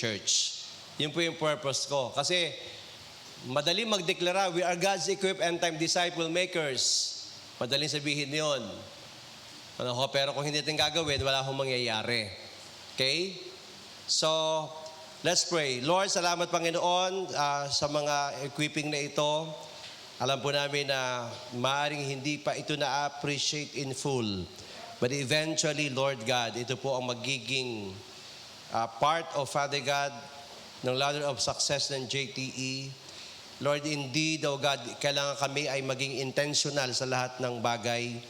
church. Yun po yung purpose ko. Kasi madaling magdeklara, we are God's equipped end-time disciple makers. Madaling sabihin yun. Pero kung hindi natin gagawin, wala akong mangyayari. Okay? So, let's pray. Lord, salamat Panginoon sa mga equipping na ito. Alam po namin na maaaring hindi pa ito na-appreciate in full. But eventually, Lord God, ito po ang magiging part of, Father God, ng ladder of success ng JTE. Lord, indeed, oh God, kailangan kami ay maging intentional sa lahat ng bagay.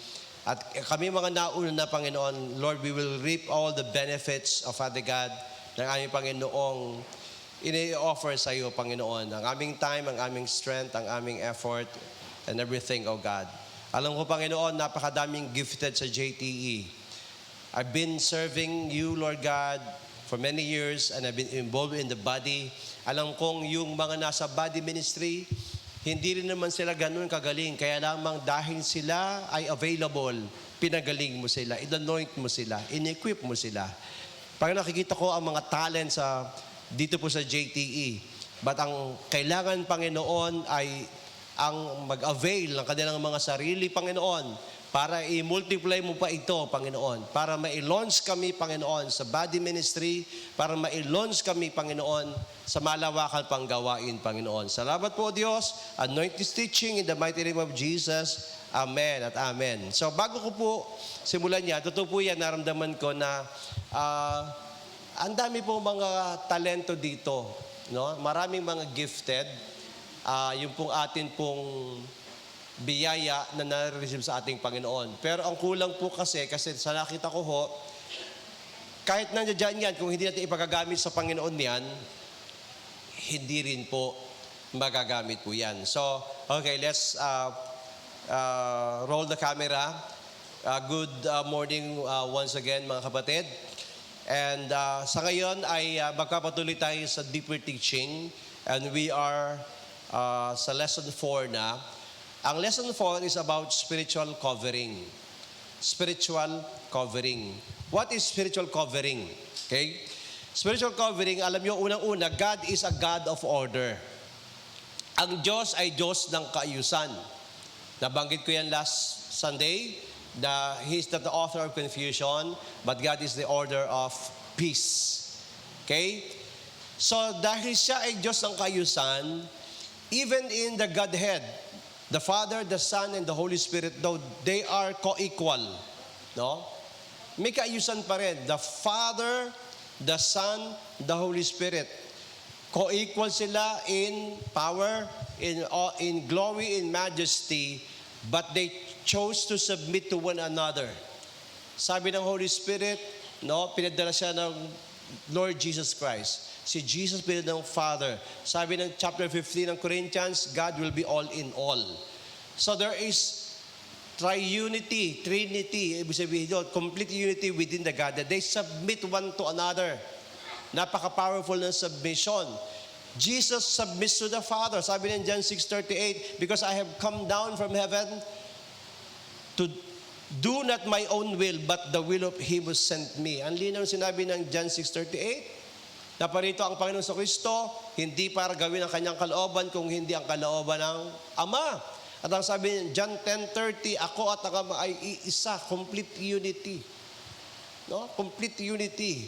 At kami mga nauna na, Panginoon, Lord, we will reap all the benefits of, Father God, ng aming Panginoong ini-offer sa iyo, Panginoon. Ang aming time, ang aming strength, ang aming effort, and everything, oh God. Alam ko, Panginoon, napakadaming gifted sa JTE. I've been serving you, Lord God, for many years, and I've been involved in the body. Alam kong yung mga nasa body ministry, hindi rin naman sila ganun kagaling. Kaya lamang dahil sila ay available, pinagaling mo sila, in-anoint mo sila, in-equip mo sila. Pag nakikita ko ang mga talent dito po sa JTE, but ang kailangan, Panginoon, ay ang mag-avail ng kanilang mga sarili, Panginoon, para i-multiply mo pa ito, Panginoon. Para ma-launch kami, Panginoon, sa body ministry, para ma-launch kami, Panginoon, sa malawakan pang gawain, Panginoon. Salamat po, Diyos. Anoint this teaching in the mighty name of Jesus. Amen at amen. So, bago ko po simulan niya, totoo po yan, naramdaman ko na ang dami po mga talento dito. No? Maraming mga gifted. Yung pong atin pong biyaya na na-receive sa ating Panginoon. Pero ang kulang po kasi sa nakita ko ho, kahit nandiyan yan, kung hindi natin ipagagamit sa Panginoon yan, hindi rin po magagamit po yan. So, okay, let's roll the camera. Good morning once again, mga kapatid. And sa ngayon ay magpapatuloy tayo sa deeper teaching. And we are sa lesson 4 na. Ang lesson 4 is about spiritual covering. Spiritual covering. What is spiritual covering? Okay? Spiritual covering, alam nyo, unang-una, God is a God of order. Ang Diyos ay Diyos ng kaayusan. Nabanggit ko yan last Sunday, He is not the author of confusion, but God is the order of peace. Okay? So, dahil siya ay Diyos ng kaayusan, even in the Godhead, the Father, the Son, and the Holy Spirit, though they are co-equal, no? May kaayusan pa rin. The Father, the Son, the Holy Spirit, co-equal sila in power, in glory, in majesty, but they chose to submit to one another. Sabi ng Holy Spirit, no, pinadala siya ng Lord Jesus Christ. Si Jesus pinadala ng Father. Sabi ng chapter 15 ng Corinthians, God will be all in all. So there is triunity, trinity, ibig sabihin doon, complete unity within the Godhead. They submit one to another. Napaka-powerful ng submission. Jesus submits to the Father. Sabi ng John 6:38, because I have come down from heaven to do not my own will, but the will of Him who sent me. Ang linaw sinabi ng John 6:38, na parito ang Panginoon sa Kristo, hindi para gawin ang kanyang kalooban, kung hindi ang kalooban ng Ama. At ang sabi ng John 10:30, ako at ang Ama ay iisa, complete unity. No? Complete unity.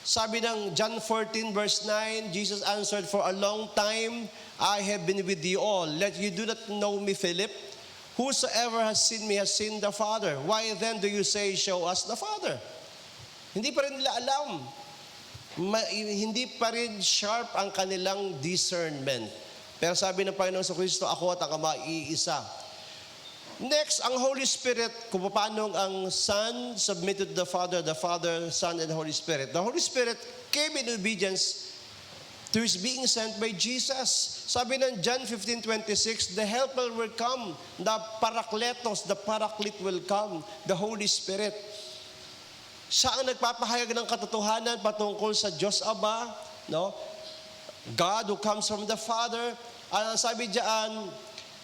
Sabi ng John 14 verse 9, Jesus answered, for a long time I have been with you all. Let you do not know me, Philip. Whosoever has seen me has seen the Father. Why then do you say, show us the Father? Hindi pa rin nila alam. Hindi pa rin sharp ang kanilang discernment. Pero sabi ng Panginoon sa Kristo, ako at ang Ama iisa. Next, ang Holy Spirit, kung paano ang Son submitted to the Father, Son, and the Holy Spirit. The Holy Spirit came in obedience to His being sent by Jesus. Sabi ng John 15:26, the Helper will come, the Parakletos, the Paraclete will come, the Holy Spirit. Siya ang nagpapahayag ng katotohanan patungkol sa Diyos Ama, no? God who comes from the Father. Ang sabi diyan,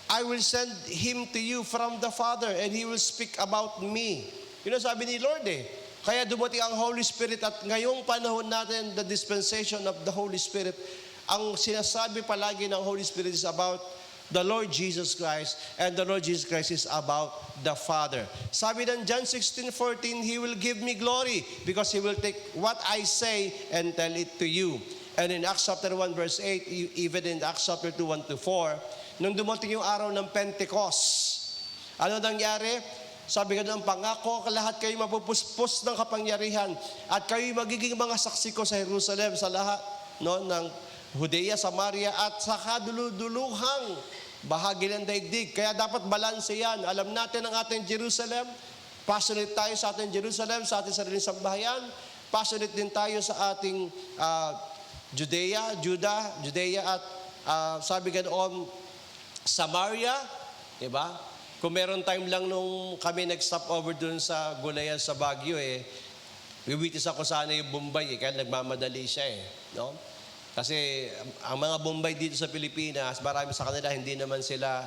I will send Him to you from the Father and He will speak about me. Yun ang sabi ni Lord eh. Kaya dumating ang Holy Spirit at ngayong panahon natin, the dispensation of the Holy Spirit, ang sinasabi palagi ng Holy Spirit is about the Lord Jesus Christ, and the Lord Jesus Christ is about the Father. Sabi ng John 16:14, He will give me glory because He will take what I say and tell it to you. And in Acts chapter 1 verse 8, even in Acts chapter 2, 1-4, nung dumating yung araw ng Pentecost, ano nangyari? Sabi nga ng pangako, lahat kayo mapupuspos ng kapangyarihan at kayo magiging mga saksi ko sa Jerusalem, sa lahat ng Judea, Samaria at sa kaduluduluhang bahagi ng daigdig. Kaya dapat balanse yan. Alam natin ang ating Jerusalem. Passionate tayo sa ating Jerusalem, sa ating sariling sambahayan. Passionate din tayo sa ating Judea at sabi ganoon, Samaria. Diba? Kung meron time lang nung kami nag-stop over dun sa Gulayan sa Baguio wiwitis ako sana yung Bombay kaya nagmamadali siya no? Kasi ang mga Bombay dito sa Pilipinas, marami sa kanila hindi naman sila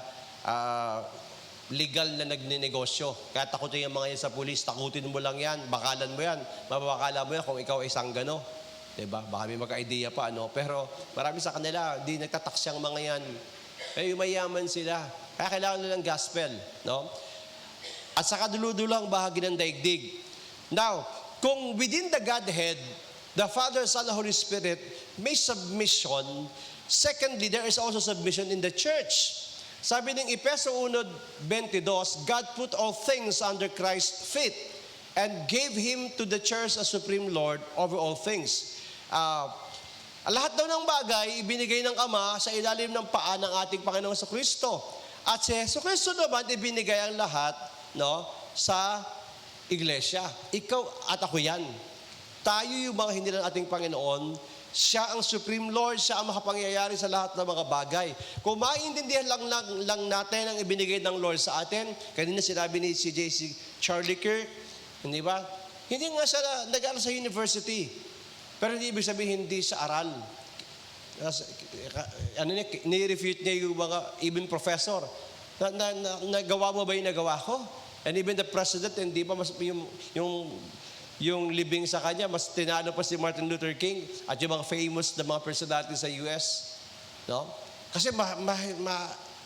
legal na nagninegosyo. Kaya takutin yung mga yan sa pulis, takutin mo lang yan, bakalan mo yan, mababakala mo yan kung ikaw ay sanggano. Diba? Baka may magka-idea pa, no? Pero marami sa kanila, di nagtataks yung mga yan. Eh, mayaman sila. Kaya kailangan nilang gospel, no? At sa kaduludulang bahagi ng daigdig. Now, kung within the Godhead, the Father, Son, and Holy Spirit may submission. Secondly, there is also submission in the church. Sabi ng Efeso 1:22, God put all things under Christ's feet and gave Him to the church as supreme Lord over all things. Lahat daw ng bagay, ibinigay ng Ama sa ilalim ng paa ng ating Panginoong Jesucristo. At si Jesucristo naman, ibinigay ang lahat sa iglesia. Ikaw at ako yan. Tayo yung mga hindi ng ating Panginoon, siya ang Supreme Lord, siya ang makapangyayari sa lahat ng mga bagay. Kung maintindihan lang natin ang ibinigay ng Lord sa atin, kanina sinabi ni si J.C. Charlie Kirk, hindi ba? Hindi nga siya nag-aral sa university, pero hindi ibig sabihin hindi sa aral. Ni-refute niya yung mga even professor. Nagawa mo ba yung nagawa ko? And even the president, hindi pa mas yung libing sa kanya, mas tinalo pa si Martin Luther King at yung mga famous na mga personality sa US. No? Kasi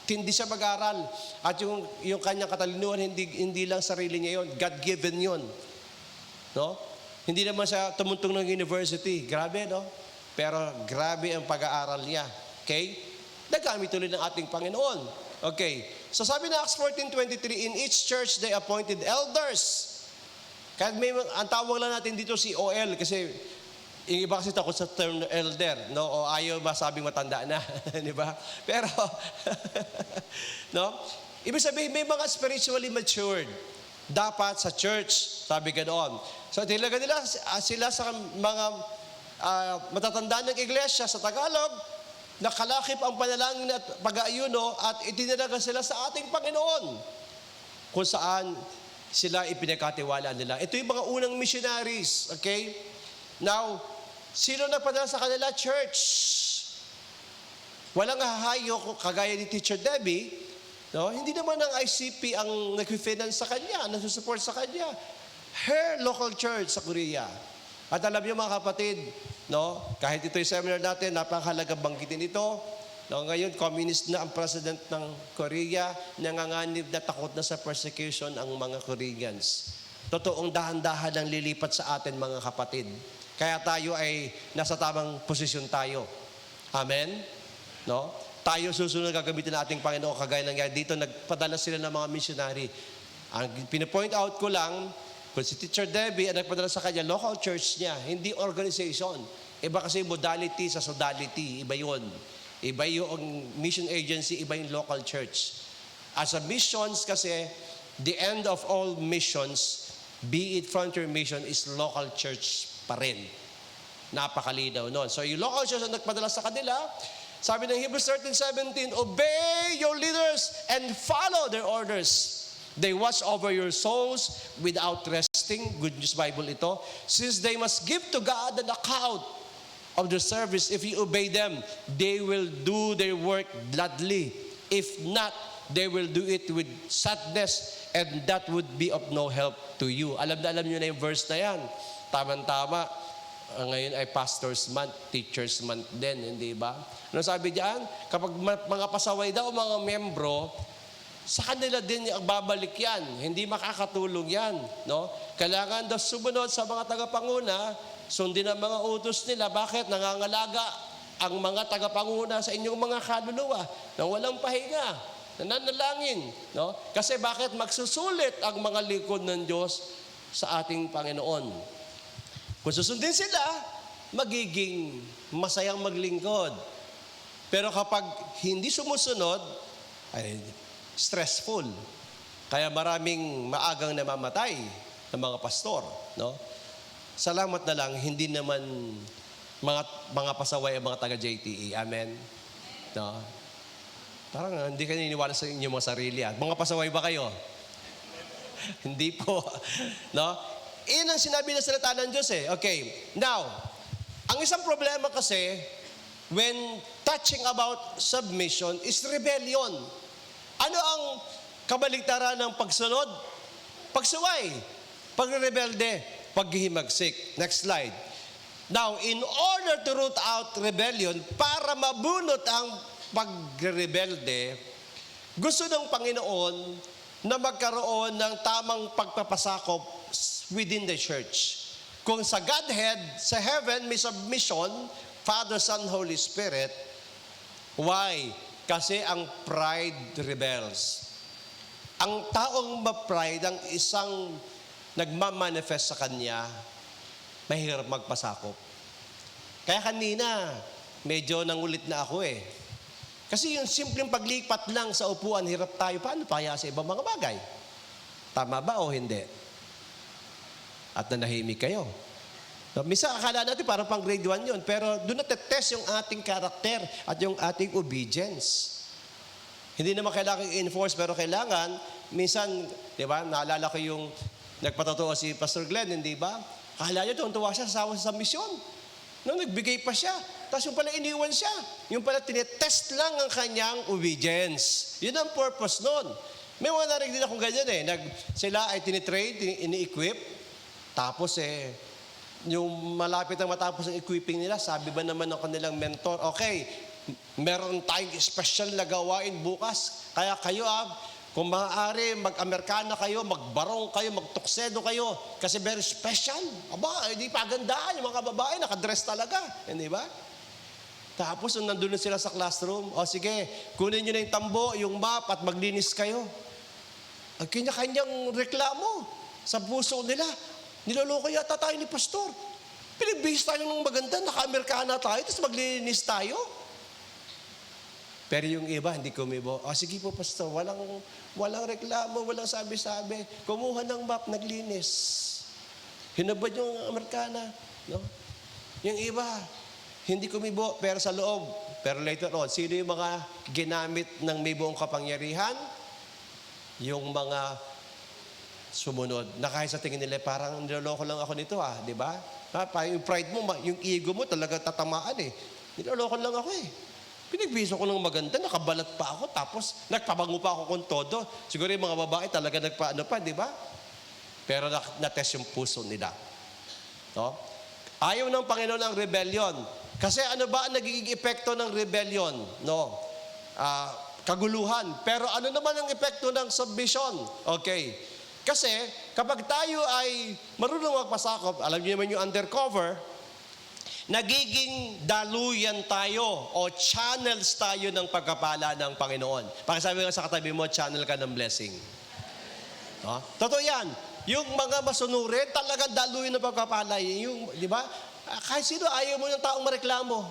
tindi siya mag-aral. At yung kanyang katalinuhan, hindi lang sarili niya yun. God-given yun. No? Hindi naman siya tumuntong ng university. Grabe, no? Pero grabe ang pag-aaral niya. Okay? Nagamit tuloy ng ating Panginoon. Okay. So sabi na Acts 14:23, in each church they appointed elders. Kaya ang tawag lang natin dito si OL kasi yung iba kasi takot sa term elder, no? O ayaw masabing matanda na, di ba? Pero, no? Ibig sabihin, may mga spiritually matured. Dapat sa church, sabi ganoon. So, talaga nila, sila sa mga matatanda ng iglesia sa Tagalog, nakalakip ang panalangin at pag-aayuno at itinalaga sila sa ating Panginoon. Kung saan sila ipinagkatiwala nila. Ito yung mga unang missionaries, okay? Now, sino nagpadala sa kanila? Church. Walang hahayo kagaya ni Teacher Debbie, no? Hindi naman ang ICP ang nag-finance sa kanya, nagsusupport sa kanya. Her local church sa Korea. At alam niyo mga kapatid, no? Kahit ito yung seminar natin, napakahalagang banggitin ito. No, ngayon, communist na ang president ng Korea, nanganganib na takot na sa persecution ang mga Koreans. Totoong dahan-dahan ang lilipat sa atin mga kapatid. Kaya tayo ay nasa tamang posisyon tayo. Amen? No? Tayo susunod gagamitin ng ating Panginoon kagaya nangyari dito, nagpadala sila ng mga missionary. Ang pinapoint out ko lang, kung si Teacher Debbie ang nagpadala sa kanya, local church niya, hindi organization. Iba kasi modality sa sodality, iba yun. Iba yung mission agency, iba yung local church. As a missions kasi, the end of all missions, be it frontier mission, is local church pa rin. Napakalinaw nun. So yung local church ang nagpadala sa kanila, sabi ng Hebrews 13:17, obey your leaders and follow their orders. They watch over your souls without resting. Good News Bible ito. Since they must give to God an account of their service. If you obey them, they will do their work gladly. If not, they will do it with sadness and that would be of no help to you. Alam nyo na yung verse na yan. Tama-tama. Ngayon ay Pastor's Month, Teacher's Month din, hindi ba? Ano sabi diyan? Kapag mga pasaway daw, mga membro, sa kanila din ang babalik yan. Hindi makakatulong yan. No? Kailangan daw sumunod sa mga tagapanguna, sundin ang mga utos nila. Bakit? Nangangalaga ang mga tagapanguna sa inyong mga kaluluwa na walang pahinga, nananalangin. No? Kasi bakit? Magsusulit ang mga likod ng Diyos sa ating Panginoon. Kung susundin sila, magiging masayang maglingkod. Pero kapag hindi sumusunod, ay stressful. Kaya maraming maagang namamatay ng mga pastor, no? Salamat na lang, hindi naman mga pasaway ang mga taga-JTE. Amen? No? Parang hindi kayo niniwala sa inyong mga sarili. Mga pasaway ba kayo? Hindi po. No? Iyan ang sinabi ng salita ng Diyos eh. Okay. Now, ang isang problema kasi, when touching about submission, is rebellion. Ano ang kabaligtaran ng pagsunod? Pagsuway, pagrebelde, paghihimagsik. Next slide. Now, in order to root out rebellion, para mabunot ang pagrebelde, gusto ng Panginoon na magkaroon ng tamang pagpapasakop within the church. Kung sa Godhead, sa heaven, may submission, Father, Son, Holy Spirit. Why? Kasi ang pride rebels. Ang taong ma-pride, ang isang nagmamanifest sa kanya, mahirap magpasakop. Kaya kanina, medyo nangulit na ako eh. Kasi yung simpleng paglipat lang sa upuan, hirap tayo. Paano kaya sa ibang mga bagay? Tama ba o hindi? At nanahimik kayo. Misa akala natin parang pang grade 1 yun, pero doon natetest yung ating karakter at yung ating obedience. Hindi naman kailangan i-enforce, pero kailangan, minsan, di ba, naalala ko yung nagpatotoo si Pastor Glenn, hindi ba? Akala niya tuwa siya, sasawa sa misyon. Nung nagbigay pa siya, tapos yung pala iniwan siya. Yung pala tinetest lang ang kanyang obedience. Yun ang purpose nun. May mga narinig din akong ganyan eh. Sila ay tinitrade, ini-equip, tapos yung malapit na matapos ang equipping nila, sabi ba naman ng kanilang mentor, okay, meron tayong special na gawain bukas. Kaya kayo kung maaari, mag-Amerikana kayo, magbarong kayo, magtuksedo kayo, kasi very special. Aba, hindi pagandaan, yung mga babae, nakadress talaga. Hindi ba? Tapos, nung nandun sila sa classroom, sige, kunin nyo na yung tambo, yung map, at maglinis kayo. Ang kanya-kanyang reklamo sa puso nila. Niloloko yata tayo ni Pastor. Pinagbihis tayo ng maganda, naka-Amerikana tayo, tapos maglinis tayo. Pero yung iba, hindi kumibo. Sige po, Pastor, walang reklamo, walang sabi-sabi. Kumuha ng map, naglinis. Hinabad yung Amerikana. No? Yung iba, hindi kumibo, pero sa loob. Pero later on, sino yung mga ginamit ng may buong kapangyarihan? Yung mga sumunod. Na kahit sa tingin nila, parang niloloko lang ako nito di ba? Yung pride mo, yung ego mo talaga tatamaan Niloloko lang ako Pinagbiso ko ng maganda, nakabalat pa ako, tapos nagpabango pa ako kung todo. Siguro yung mga babae talaga nagpaano pa, di ba? Pero na-test yung puso nila. No? Ayaw ng Panginoon ang rebellion. Kasi ano ba ang nagiging epekto ng rebellion? No? Kaguluhan. Pero ano naman ang epekto ng submission? Okay. Kasi kapag tayo ay marunong magpasakop, alam niyo naman yung undercover, nagiging daluyan tayo o channels tayo ng pagkapala ng Panginoon. Pakisabi nga sa katabi mo, channel ka ng blessing. No? Totoo yan. Yung mga masunurin, talagang daluyan ng pagkapala. Di ba? Kahit sino, ayaw mo ng taong mareklamo.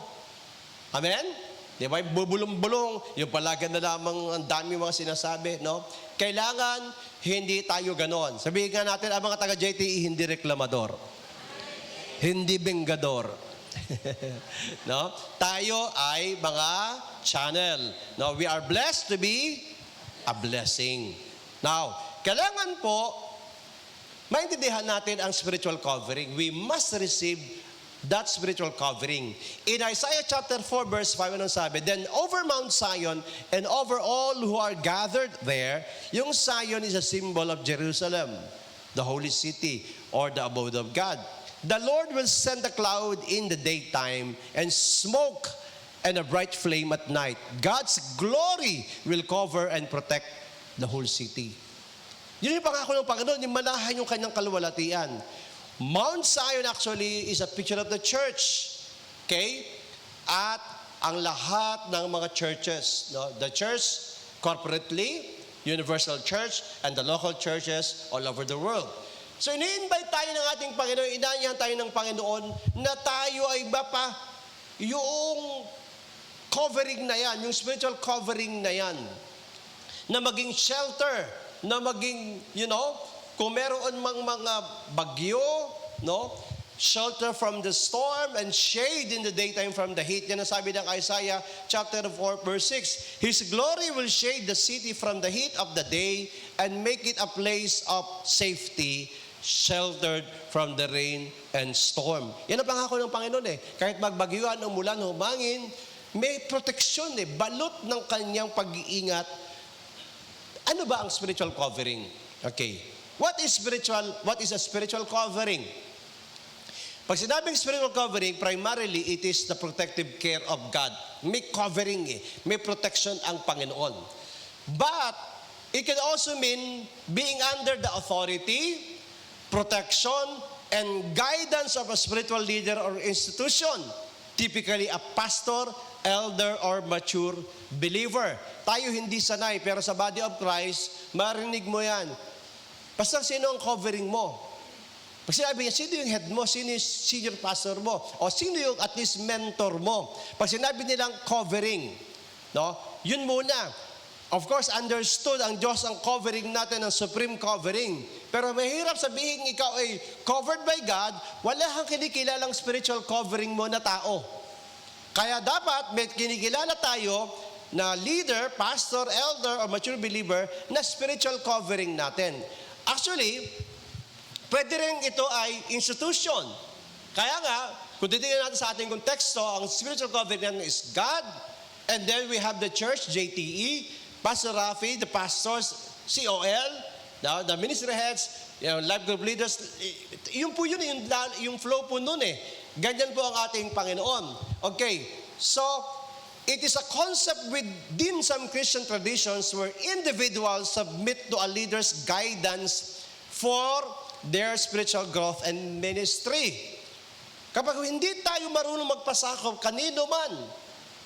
Amen? Di ba? Bubulong-bulong. Yung palagan na lamang ang dami mga sinasabi. No? Kailangan, hindi tayo ganon. Sabihin nga natin, ang mga taga-JTE, hindi reklamador. Hindi bengador. No? Tayo ay mga channel. No? We are blessed to be a blessing. Now, kailangan po maintindihan natin ang spiritual covering. We must receive That's spiritual covering. In Isaiah chapter 4 verse 5, anong sabi? Then over Mount Zion and over all who are gathered there, yung Zion is a symbol of Jerusalem, the holy city or the abode of God. The Lord will send a cloud in the daytime and smoke and a bright flame at night. God's glory will cover and protect the whole city. Yun yung pangako ng Panginoon, yung manahan yung kanyang kaluwalhatian. Mount Zion actually is a picture of the church. Okay? At ang lahat ng mga churches, no? The church corporately, universal church, and the local churches all over the world. So ini-invite tayo ng ating Panginoon, inaanyahan tayo ng Panginoon na tayo ay mapa yung covering na yan, yung spiritual covering na yan, na maging shelter, na maging, kung meron mang mga bagyo, no? Shelter from the storm and shade in the daytime from the heat. Yan ang sabi ng Isaiah chapter 4 verse 6. His glory will shade the city from the heat of the day and make it a place of safety, sheltered from the rain and storm. Yan ang pangako ng Panginoon eh. Kahit magbagyuan, umulan, humangin, may proteksyon eh. Balot ng kanyang pag-iingat. Ano ba ang spiritual covering? Okay. What is a spiritual covering? Pag sinabing spiritual covering, primarily it is the protective care of God. May covering eh. May protection ang Panginoon. But it can also mean being under the authority, protection, and guidance of a spiritual leader or institution. Typically a pastor, elder, or mature believer. Tayo hindi sanay, pero sa body of Christ, marinig mo yan. Pastor, sino ang covering mo? Pag sinabi niya, sino yung head mo? Sino yung senior pastor mo? O sino yung at least mentor mo? Pag sinabi nilang covering, no? Yun muna. Of course, understood ang Diyos ang covering natin, ang supreme covering. Pero mahirap sabihin ikaw ay covered by God, wala kang kinikilalang spiritual covering mo na tao. Kaya dapat may kinikilala tayo na leader, pastor, elder, or mature believer na spiritual covering natin. Actually, pwede rin ito ay institution. Kaya nga, kung titignan natin sa ating konteksto, ang spiritual covering is God, and then we have the church, JTE, Pastor Rafi, the pastors, COL, the ministry heads, life group leaders. Yun po yun, yung flow po nun eh. Ganyan po ang ating Panginoon. Okay, so, it is a concept within some Christian traditions where individuals submit to a leader's guidance for their spiritual growth and ministry. Kapag hindi tayo marunong magpasakop, kanino man,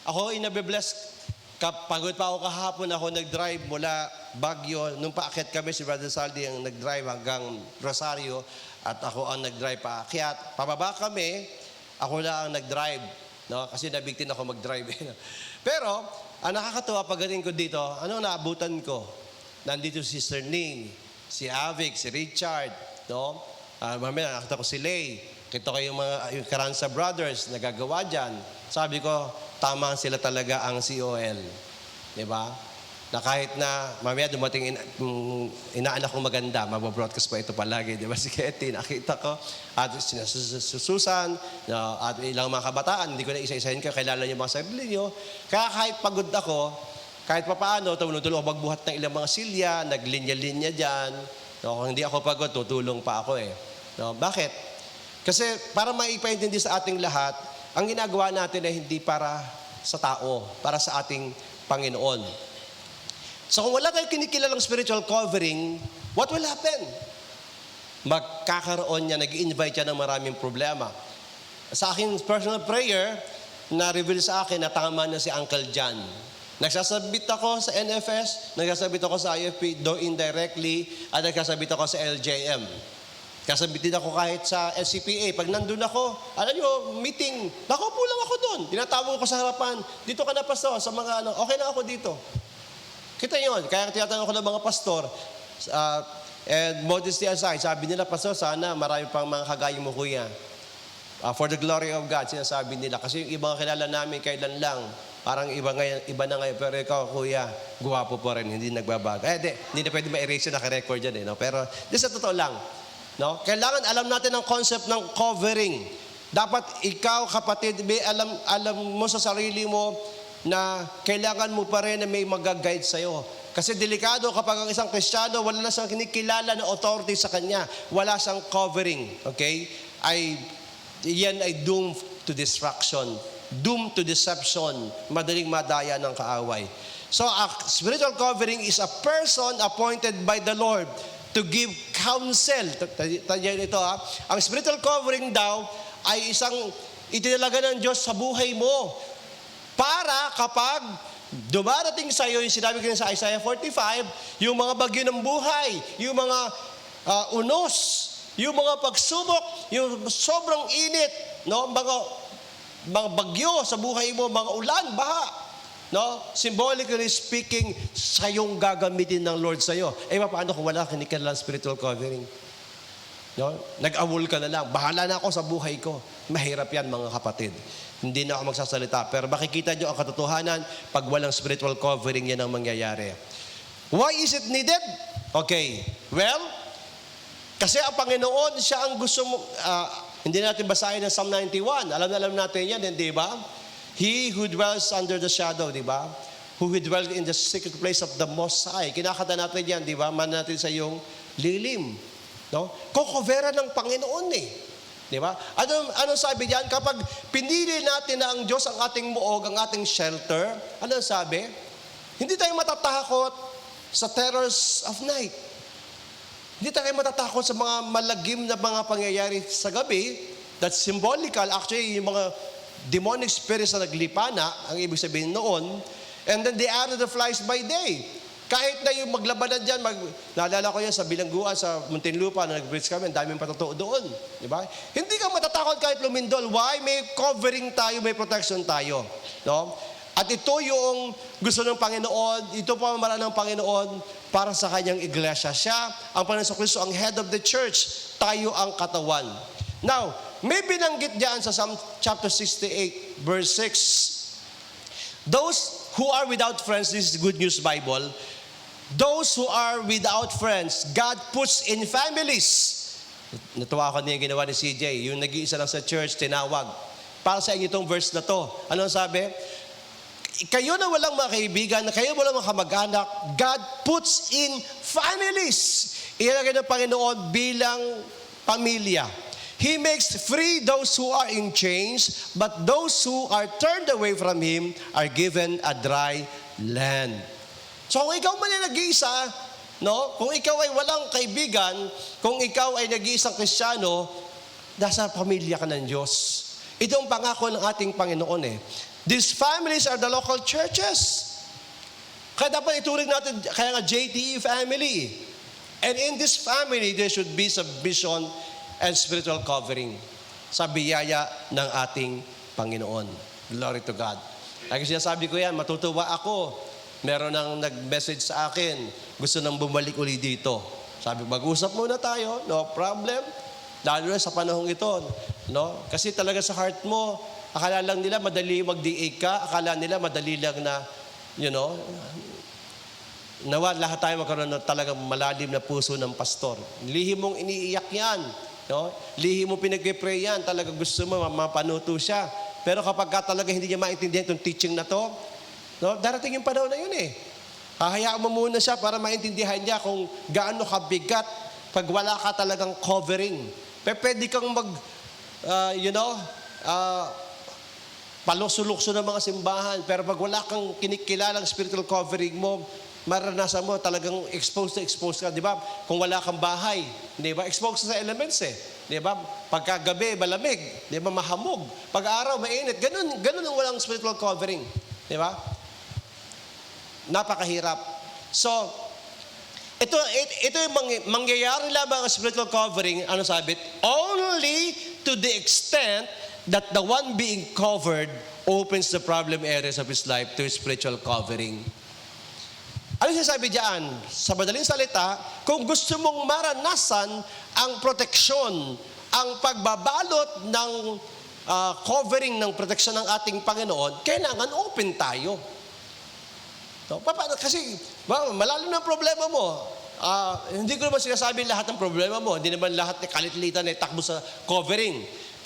ako ay nabibless. Pagod pa ako kahapon, ako nag-drive mula Baguio. Nung paakyat kami, si Brother Saldi ang nag-drive hanggang Rosario at ako ang nag-drive paakyat. Pababa kami, ako na ang nag-drive. No? Kasi nabigtin ako mag-drive. Pero, ang nakakatuwa pagdating ko dito, ano naabutan ko? Nandito si Sister Ning, si Avic, si Richard, no? Mamaya nakita ko si Lay. Kita ko yung mga Caranza Brothers nagagawa dyan. Sabi ko, tama sila talaga ang COL. Diba? Na kahit na mamaya dumating inaanak kong maganda, mababroadcast pa ito palagi, di ba? Si Ketty, nakita ko. At si Susan, at ilang mga kabataan, hindi ko na isa-isahin kayo, kilala niyo mga sarili niyo. Kaya kahit pagod ako, kahit papaano, tulong-tulong ako magbuhat ng ilang mga silya, naglinya-linya dyan. No, kung hindi ako pagod, tutulong pa ako eh. No, bakit? Kasi para maipaintindi sa ating lahat, ang ginagawa natin ay hindi para sa tao, para sa ating Panginoon. So kung wala tayong kinikilalang spiritual covering, what will happen? Magkakaroon niya, nag-invite siya ng maraming problema. Sa aking personal prayer, na-reveal sa akin na tama na si Uncle John. Nagsasabit ako sa NFS, nagsasabit ako sa IFP, though indirectly, at nagsasabit ako sa LJM. Kasabitin ako kahit sa SCPA. Pag nandun ako, alam nyo, meeting, nakaupo lang ako doon. Tinatawag ako sa harapan, dito ka na pastor, sa mga okay na ako dito. Kita yun. Kaya tinatanong ko ng mga pastor, and modesty aside, sabi nila, pastor, sana marami pang mga kagaya mo, kuya. For the glory of God, sinasabi nila. Kasi yung ibang kilala namin, kailan lang, parang iba na ngayon. Pero ikaw, kuya, guwapo po rin, hindi nagbabago. Hindi na pwede ma-erase yung naka-record yan. No? Pero, sa totoo lang, no? Kailangan alam natin ang concept ng covering. Dapat ikaw, kapatid, may alam mo sa sarili mo na kailangan mo pa rin na may mag-guide sa'yo. Kasi delikado kapag ang isang Kristiyano, wala na siyang kinikilala na authority sa kanya. Wala siyang covering. Okay? Yan ay doomed to destruction. Doomed to deception. Madaling madaya ng kaaway. So, a spiritual covering is a person appointed by the Lord to give counsel. Tandaan ito ha. Ang spiritual covering daw ay isang itinalaga ng Diyos sa buhay mo. Para kapag dumarating sa iyo, yung sinabi ko sa Isaiah 45, yung mga bagyo ng buhay, yung mga unos, yung mga pagsubok, yung sobrang init, no? mga bagyo sa buhay mo, mga ulan, baha, no? Symbolically speaking, sayong gagamitin ng Lord sa iyo. Paano kung wala kinikilalang spiritual covering? No? Nag-awol ka na lang, bahala na ako sa buhay ko. Mahirap yan, mga kapatid. Hindi na ako magsasalita. Pero makikita nyo ang katotohanan, pag walang spiritual covering, yan ang mangyayari. Why is it needed? Okay. Well, kasi ang Panginoon, siya ang gusto mo, hindi natin basahin ng Psalm 91. Alam natin yan, di ba? He who dwells under the shadow, di ba? Who dwells in the secret place of the Most High. Kinakata natin yan, di ba? Man natin sa iyong lilim. No? Kukovera ng Panginoon Di ba? Ano sabi diyan? Kapag pinili natin na ang Diyos ang ating muog, ang ating shelter, ano sabi? Hindi tayo matatakot sa terrors of night. Hindi tayo matatakot sa mga malagim na mga pangyayari sa gabi. That's symbolical. Actually, yung mga demonic spirits na naglipana, ang ibig sabihin noon, and then the arrow that flies by day. Kahit na yung maglabanan dyan, naalala ko yan sa bilangguan, sa Muntinlupa, na nag-bridge kami, daming patotoo doon. Di ba? Hindi ka matatakot kahit lumindol. Why? May covering tayo, may protection tayo. No? At ito yung gusto ng Panginoon, ito po ang maraan ng Panginoon para sa kanyang iglesia. Siya, ang Panginoon Kristo, ang head of the church. Tayo ang katawan. Now, may binanggit diyan sa Psalm chapter 68, verse 6. Those who are without friends, this is Good News Bible, those who are without friends, God puts in families. Natuwa ako niya yung ginawa ni CJ, yung nag-iisa lang sa church, tinawag. Para sa inyo itong verse na to. Ano sabi? Kayo na walang mga kaibigan, kayo walang mga kamag-anak, God puts in families. Ilalagay ng Panginoon bilang pamilya. He makes free those who are in chains, but those who are turned away from Him are given a dry land. So kung ikaw man ay nag-iisa, no? Kung ikaw ay walang kaibigan, kung ikaw ay nag-iisang Kristiyano, nasa pamilya ka ng Diyos. Ito ang pangako ng ating Panginoon These families are the local churches. Kaya dapat ituring natin, kaya nga JTE family. And in this family, there should be submission and spiritual covering sa biyaya ng ating Panginoon. Glory to God. Lagi sinasabi ko yan, matutuwa ako. Meron nang nag-message sa akin, gusto nang bumalik uli dito. Sabi, mag-usap muna tayo, no problem. Lalo na sa panahong ito, no? Kasi talaga sa heart mo, akala lang nila madali mag-DA ka, akala nila madali lang na, nawa lahat tayo magkaroon ng talagang malalim na puso ng pastor. Lihim mong iniiyak yan, no? Lihim mong pinag-pray yan, talaga gusto mo mapanuto siya. Pero kapag talaga hindi niya maintindihan itong teaching na to, no, darating yung panahon na yun Hahayaan mo muna siya para maintindihan niya kung gaano kabigat pag wala ka talagang covering. Pwede kang palusulukso ng mga simbahan, pero pag wala kang kinikilalang spiritual covering mo, maranasan mo talagang exposed ka, di ba? Kung wala kang bahay, di ba? Exposed sa elements di ba? Pagkagabi, malamig, di ba? Mahamog. Pag-araw, mainit. Ganun ang walang spiritual covering, di ba? Napakahirap. So, ito yung mangyayari lamang ang spiritual covering, ano sabi? Only to the extent that the one being covered opens the problem areas of his life to spiritual covering. Ano sinasabi diyan? Sa madaling salita, kung gusto mong maranasan ang proteksyon, ang pagbabalot ng covering ng proteksyon ng ating Panginoon, kailangan open tayo. No? Kasi malalim ng problema mo. Hindi ko naman sinasabi lahat ng problema mo. Hindi naman lahat ng kalitlitan ay takbo sa covering.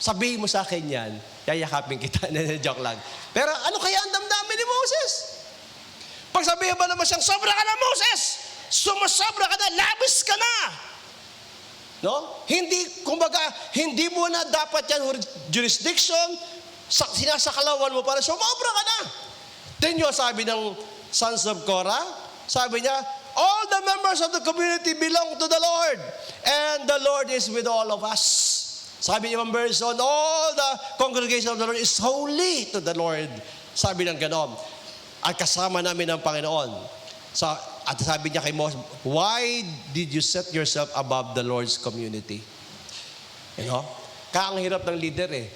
Sabihin mo sa akin yan, yayakapin kita. Joke lang. Pero ano kaya ang damdamin ni Moses? Pag sabihin ba naman siyang, sobra ka na, Moses! Sumasobra ka na, labis ka na! No? Kumbaga, hindi mo na dapat yan jurisdiction, sinasakalawan mo para sumobra ka na. Tingnan nyo, sabi ng Sons of Korah, sabi niya, all the members of the community belong to the Lord, and the Lord is with all of us. Sabi niya, version, all the congregation of the Lord is holy to the Lord. Sabi ng ganon. At kasama namin ang Panginoon. At sabi niya kay Moses, why did you set yourself above the Lord's community? You know? Kaya ang hirap ng leader eh.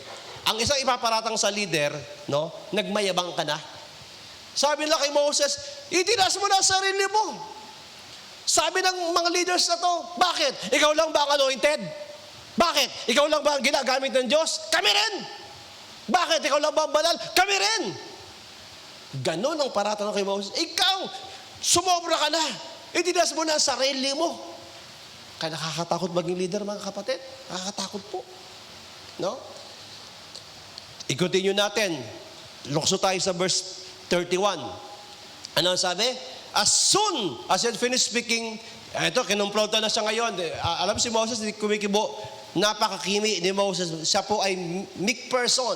Ang isang ipaparatang sa leader, no, nagmayabang ka na. Sabi nila kay Moses, itinas mo na ang sarili mo. Sabi ng mga leaders na to, bakit? Ikaw lang ba ang anointed? Bakit? Ikaw lang ba ang ginagamit ng Diyos? Kami rin! Bakit? Ikaw lang ba ang banal? Kami rin! Ganon ang paratang kay Moses. Ikaw, sumobra ka na. Itinas mo na ang sarili mo. Kaya nakakatakot maging leader, mga kapatid. Nakakatakot po. No? I-continue natin. Lukso tayo sa verse 31. Ano ang sabi? As soon as he had finished speaking, ito, kinumpronta na siya ngayon. Alam si Moses, hindi kumikibo. Napakakimi ni Moses. Siya po ay meek person.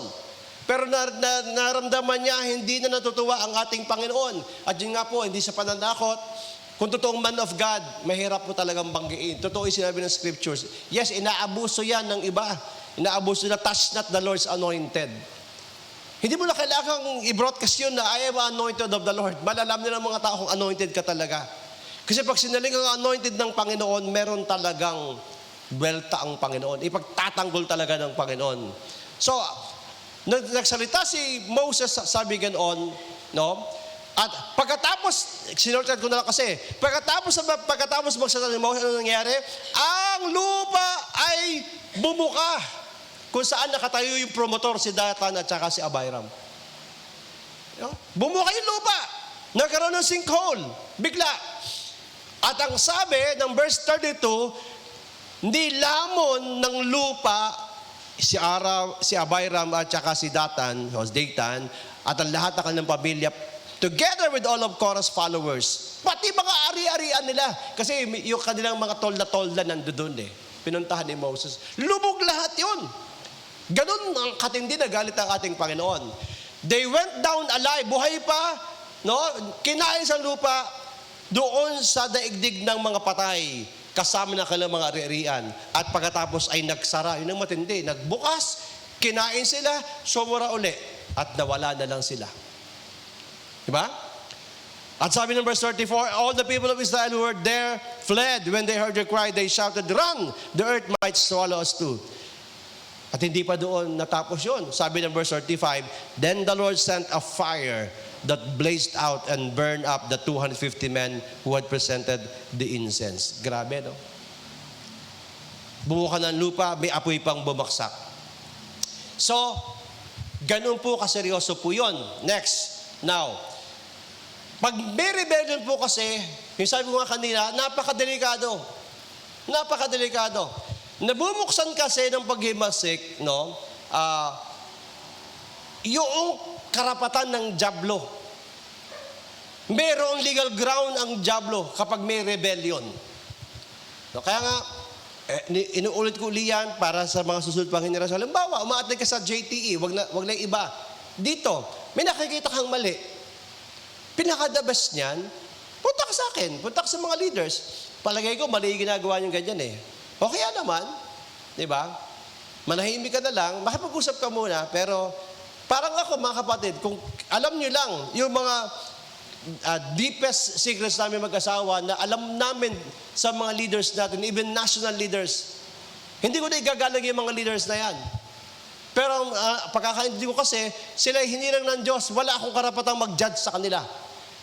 Pero naramdaman niya, hindi na natutuwa ang ating Panginoon. At yun nga po, hindi siya pananakot. Kung totoong man of God, mahirap po talagang banggiin. Totoo yung sinabi ng scriptures. Yes, inaabuso yan ng iba. Inaabuso na, touch not the Lord's anointed. Hindi mo na kailangang i-broadcast yun na I am anointed of the Lord. Malalam nila ng mga tao kung anointed ka talaga. Kasi pag sinaling ang anointed ng Panginoon, meron talagang welta ang Panginoon. Ipagtatanggol talaga ng Panginoon. So, nagsalita si Moses, sabi ganoon, no? At pagkatapos, sinulat ko na lang kasi, pagkatapos magsalita ni Moses, ano nangyari? Ang lupa ay bumuka kung saan nakatayo yung promotor, si Datan at saka si Abiram. No? Bumuka yung lupa. Nagkaroon ng sinkhole. Bigla. At ang sabi ng verse 32, nilamon ng lupa si Abiram at saka si Datan, at ang lahat ng kanilang pamilya, together with all of Korah's followers. Pati mga ari-arian nila. Kasi yung kanilang mga tolda-tolda nandoon eh. Pinuntahan ni Moses. Lubog lahat yun. Ganun ang katindi na galit ang ating Panginoon. They went down alive. Buhay pa. No? Kinain sa lupa doon sa daigdig ng mga patay. Kasama na kanilang mga ari-arian. At pagkatapos ay nagsara. Yun ang matindi. Nagbukas. Kinain sila. Sumura uli. At nawala na lang sila. Diba? At sabi ng verse 34, all the people of Israel who were there fled. When they heard their cry, they shouted, run! The earth might swallow us too. At hindi pa doon natapos yun. Sabi ng verse 35, then the Lord sent a fire that blazed out and burned up the 250 men who had presented the incense. Grabe, no? Bumuka ng lupa, may apoy pang bumaksak. So, ganun po kaseryoso po yun. Next. Now, pag may rebellion po kasi, yung sabi ko nga kanina, napakadelikado. Napakadelikado. Nabumuksan kasi ng paghimasik, no? Yung karapatan ng dyablo. Mayroong legal ground ang dyablo kapag may rebellion. No, kaya nga, inuulit ko ulit para sa mga susunod pang henerasyon. Halimbawa, umaatay ka sa JTE, wag na iba. Dito, may nakikita kang mali. Pinaka-the best niyan, punta ka sa akin, punta ka sa mga leaders. Palagay ko, mali yung ginagawa niyong ganyan eh. O kaya naman, di ba? Manahimik ka na lang, makipag-usap ka muna, pero parang ako mga kapatid, kung alam niyo lang, yung mga deepest secrets namin mag-asawa na alam namin sa mga leaders natin, even national leaders, hindi ko na igagalang yung mga leaders na yan. Pero pagkakaintindi ko kasi, sila hinirang ng Diyos, wala akong karapatang mag-judge sa kanila.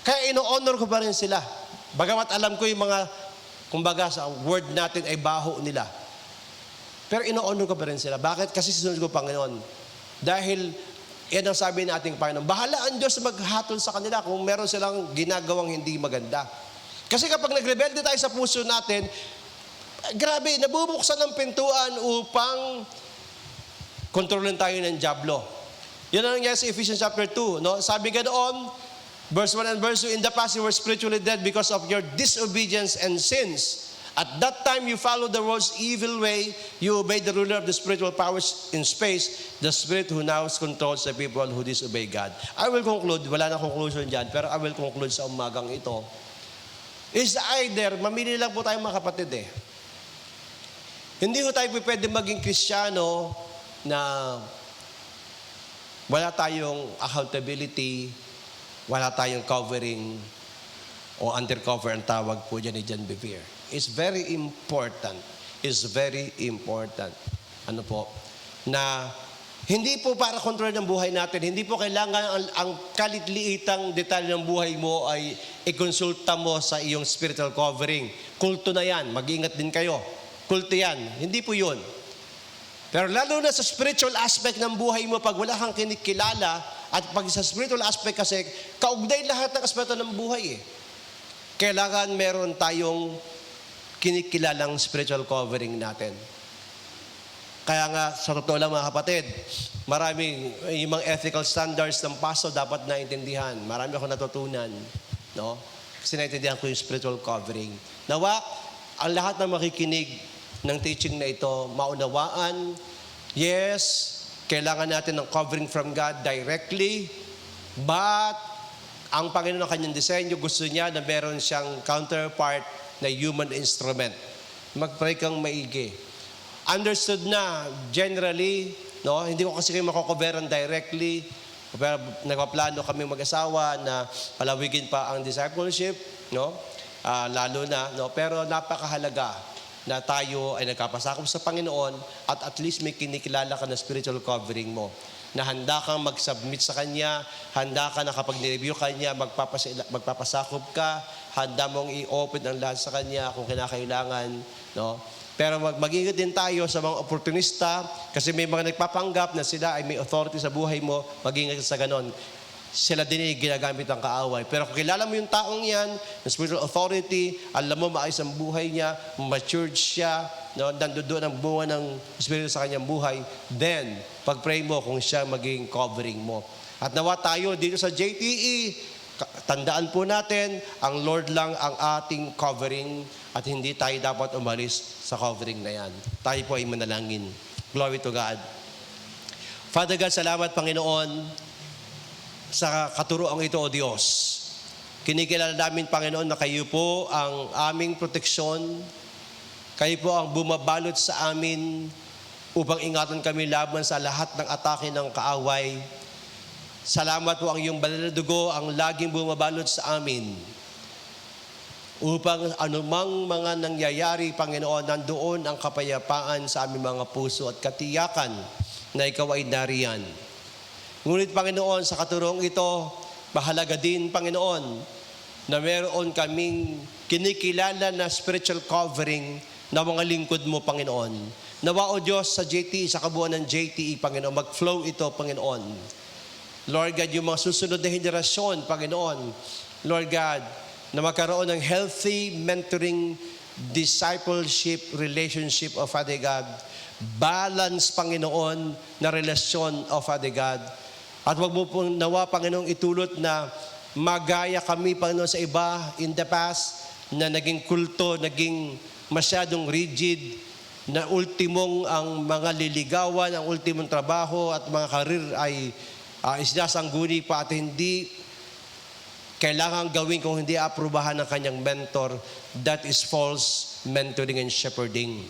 Kaya ino-honor ko pa rin sila. Bagamat alam ko yung mga, kumbaga sa word natin ay baho nila. Pero ino-honor ko pa rin sila. Bakit? Kasi sisunod ko Panginoon. Dahil, yan ang sabi nating Panginoon, bahala ang Diyos maghatol sa kanila kung meron silang ginagawang hindi maganda. Kasi kapag nagrebelde tayo sa puso natin, grabe, nabubuksan ng pintuan upang kontrolin tayo ng dyablo. Yan ang nangyari sa Ephesians chapter 2. No? Sabi ka doon, verse 1 and verse 2, in the past you were spiritually dead because of your disobedience and sins. At that time you followed the world's evil way. You obeyed the ruler of the spiritual powers in space, the spirit who now controls the people who disobey God. I will conclude, wala na conclusion dyan, pero I will conclude sa umagang ito. Is either, mamili lang po tayo mga kapatid eh. Hindi po tayo pwede maging Kristiyano na wala tayong accountability, wala tayong covering, o undercover ang tawag po dyan ni John Bevere. It's very important. It's very important. Ano po? Na hindi po para kontrol ng buhay natin. Hindi po kailangan ang kalitliitang detalye ng buhay mo ay ikonsulta mo sa iyong spiritual covering. Kulto na yan. Mag-ingat din kayo. Kulto yan. Hindi po yun. Pero lalo na sa spiritual aspect ng buhay mo, pag wala kang kinikilala, at pag sa spiritual aspect kasi, kaugnay lahat ng aspeto ng buhay eh. Kailangan meron tayong kinikilalang spiritual covering natin. Kaya nga, sa totoo lang mga kapatid, maraming yung mga ethical standards ng pasto dapat naintindihan. Marami ako natutunan. No? Kasi naintindihan ko yung spiritual covering. Nawa, ang lahat ng makikinig ng teaching na ito, maunawaan, yes, kailangan natin ng covering from God directly, but ang Panginoon ng kanyang disenyo, gusto niya na meron siyang counterpart na human instrument. Mag-pray kang maigi. Understood na, generally, no, hindi ko kasi kayo makocoveran directly, pero nagpaplano kami mag-asawa na palawigin pa ang discipleship, no? Lalo na, no? Pero napakahalaga na tayo ay nagkapasakop sa Panginoon at least may kinikilala ka na spiritual covering mo. Na handa kang mag-submit sa Kanya, handa ka na kapag nireview ka Kanya, magpapasakop ka, handa mong i-open ang lahat sa Kanya kung kinakailangan. No? Pero mag-ingat din tayo sa mga oportunista kasi may mga nagpapanggap na sila ay may authority sa buhay mo, mag-ingat sa ganon. Sila din ay ginagamit ang kaaway. Pero kung kilala mo yung taong yan, yung spiritual authority, alam mo maayos ang buhay niya, matured siya, no, nandoon ang bunga ng Espiritu sa kanyang buhay, then, pag-pray mo kung siya maging covering mo. At nawa tayo dito sa JTE, tandaan po natin, ang Lord lang ang ating covering at hindi tayo dapat umalis sa covering na yan. Tayo po ay manalangin. Glory to God. Father God, salamat Panginoon sa katuroang ito, O Diyos. Kinikilala namin, Panginoon, na kayo po ang aming proteksyon. Kayo po ang bumabalot sa amin upang ingatan kami laban sa lahat ng atake ng kaaway. Salamat po ang iyong banal na dugo ang laging bumabalot sa amin upang anumang mga nangyayari, Panginoon, nandoon ang kapayapaan sa aming mga puso at katiyakan na ikaw ay nariyan. Ngunit, Panginoon, sa katurong ito, mahalaga din, Panginoon, na meron kaming kinikilala na spiritual covering na mga lingkod mo, Panginoon. Nawa, O Diyos, sa JTE, sa kabuuan ng JTE, Panginoon, mag-flow ito, Panginoon. Lord God, yung mga susunod na henerasyon, Panginoon, Lord God, na magkaroon ng healthy mentoring, discipleship, relationship of Father God, balance, Panginoon, na relasyon of Father God. At wag mo pong nawa, Panginoon, itulot na magaya kami, Panginoon, sa iba in the past na naging kulto, naging masyadong rigid, na ultimong ang mga liligawan, ang ultimong trabaho at mga karir ay isinasangguni pa at hindi kailangan gawin kung hindi aprubahan ng kanyang mentor. That is false mentoring and shepherding.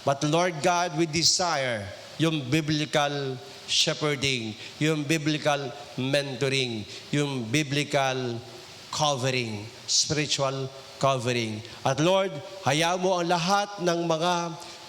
But Lord God, we desire yung biblical shepherding, yung biblical mentoring, yung biblical covering, spiritual covering. At Lord, hayaan mo ang lahat ng mga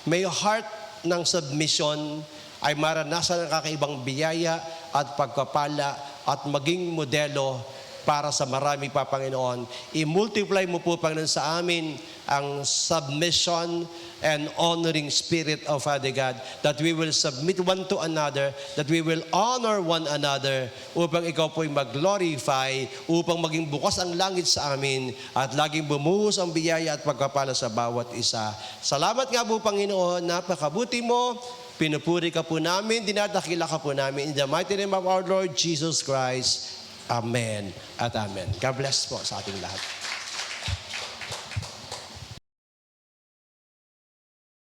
may heart ng submission ay maranasan ang kakaibang biyaya at pagpapala at maging modelo para sa marami pa, Panginoon. I-multiply mo po, Panginoon, sa amin ang submission and honoring spirit of Father God, that we will submit one to another, that we will honor one another, upang ikaw po'y mag-glorify, upang maging bukas ang langit sa amin, at laging bumuhos ang biyaya at pagpapala sa bawat isa. Salamat nga po, Panginoon, napakabuti mo, pinupuri ka po namin, dinadakila ka po namin. In the mighty name of our Lord Jesus Christ, Amen at Amen. God bless po sa ating lahat.